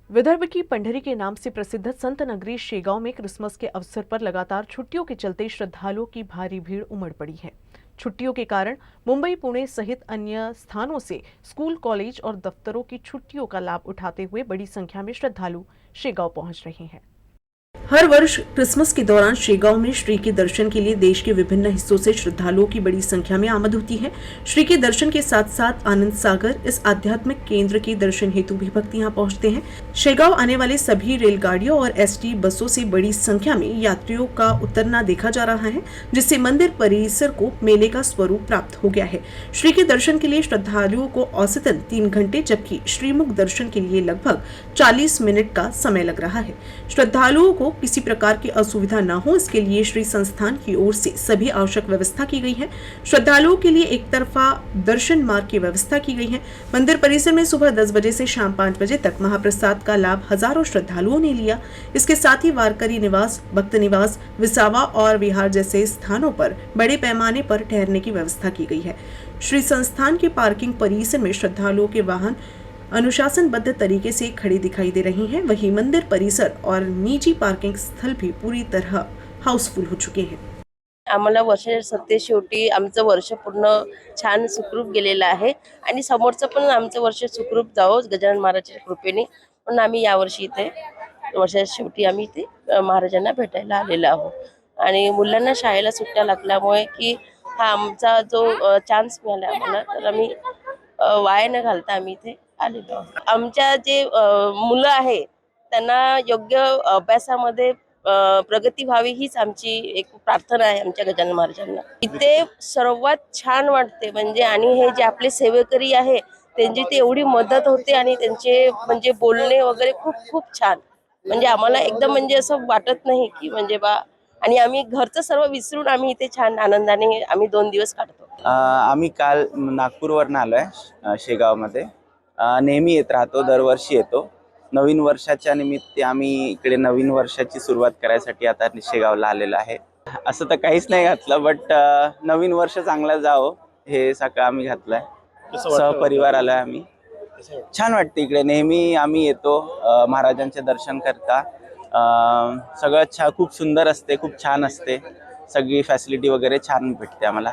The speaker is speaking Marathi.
विदर्भ की पंढरी के नाम से प्रसिद्ध संत नगरी शेगांव में क्रिसमस के अवसर पर लगातार छुट्टियों के चलते श्रद्धालुओं की भारी भीड़ उमड़ पड़ी है। छुट्टियों के कारण मुंबई, पुणे सहित अन्य स्थानों से स्कूल, कॉलेज और दफ्तरों की छुट्टियों का लाभ उठाते हुए बड़ी संख्या में श्रद्धालु शेगांव पहुंच रहे हैं। हर वर्ष क्रिसमस के दौरान शेगांव में श्री के दर्शन के लिए देश के विभिन्न हिस्सों से श्रद्धालुओं की बड़ी संख्या में आमद होती है। श्री के दर्शन के साथ साथ आनंद सागर इस आध्यात्मिक केंद्र के दर्शन हेतु भी भक्त यहां पहुंचते हैं। शेगांव आने वाले सभी रेलगाड़ियों और एसटी बसों से बड़ी संख्या में यात्रियों का उतरना देखा जा रहा है, जिससे मंदिर परिसर को मेले का स्वरूप प्राप्त हो गया है। श्री के दर्शन के लिए श्रद्धालुओं को औसतन 3 घंटे, जबकि श्रीमुख दर्शन के लिए लगभग 40 मिनट का समय लग रहा है। श्रद्धालुओं को किसी प्रकार की असुविधा न हो, इसके लिए श्री संस्थान की ओर से सभी आवश्यक व्यवस्था की गई है। श्रद्धालुओं के लिए एक तरफा दर्शन मार्ग की व्यवस्था की गई है। मंदिर परिसर में सुबह 10 बजे से शाम 5 बजे तक महाप्रसाद का लाभ हजारों श्रद्धालुओं ने लिया। इसके साथ ही वारकरी निवास, भक्त निवास, विसावा और विहार जैसे स्थानों पर बड़े पैमाने पर ठहरने की व्यवस्था की गई है। श्री संस्थान के पार्किंग परिसर में श्रद्धालुओं के वाहन अनुशासनबद्ध तरीके से खड़े दिखाई दे रहे हैं। वहीं मंदिर परिसर और निजी पार्किंग स्थल भी पूरी तरह हाउसफुल हो चुके हैं। आम्हाला वर्षाच्या सत्तेशेवटी आमचं वर्ष पूर्ण छान सुखरूप गेलेलं आहे आणि समोरचं पण आमचं वर्ष सुखरूप जावं गजानन महाराजांच्या कृपेने, म्हणून आम्ही यावर्षी इथे वर्षाच्या शेवटी आम्ही इथे महाराजांना भेटायला आलेलो आहोत। आणि मुलांना शाळेला सुट्ट्या लागल्यामुळे की हा आमचा जो चान्स मिळाला आम्हाला, तर आम्ही वाया न घालता आम्ही इथे आलेलो आहोत। आमच्या जे मुलं आहे त्यांना योग्य अभ्यासामध्ये प्रगती व्हावी हीच आमची एक प्रार्थना आहे आमच्या गजानन महाराजांना। इथे सर्वात छान वाटते म्हणजे, आणि हे जे आपले सेवेकरी आहे त्यांची ते एवढी मदत होते आणि त्यांचे म्हणजे बोलणे वगैरे खूप खूप छान, म्हणजे आम्हाला एकदम म्हणजे असं वाटत नाही की म्हणजे बा, आणि आम्ही घरचं सर्व विसरून आम्ही इथे छान आनंदाने आम्ही 2 दिवस काढतो। आम्ही काल नागपूरवरून आलोय शेगावमध्ये। नेहमी येत राहतो, दरवर्षी येतो। नवीन वर्षाच्या निमित्त आम्ही इकडे नवीन वर्षाची सुरुवात करायसाठी आता शेगावला आलेलो आहे। असं तर काहीच नाही घातलं, बट नवीन वर्ष चांगलं जावं हे सगळं आम्ही घातलंय। सहपरिवार आलोय आम्ही। छान वाटतं इकडे, नेहमी आम्ही येतो महाराजांचे दर्शन करता। सगळं खूप सुंदर असते, खूप छान असते, सगळी फॅसिलिटी वगैरे छान भेटते आम्हाला।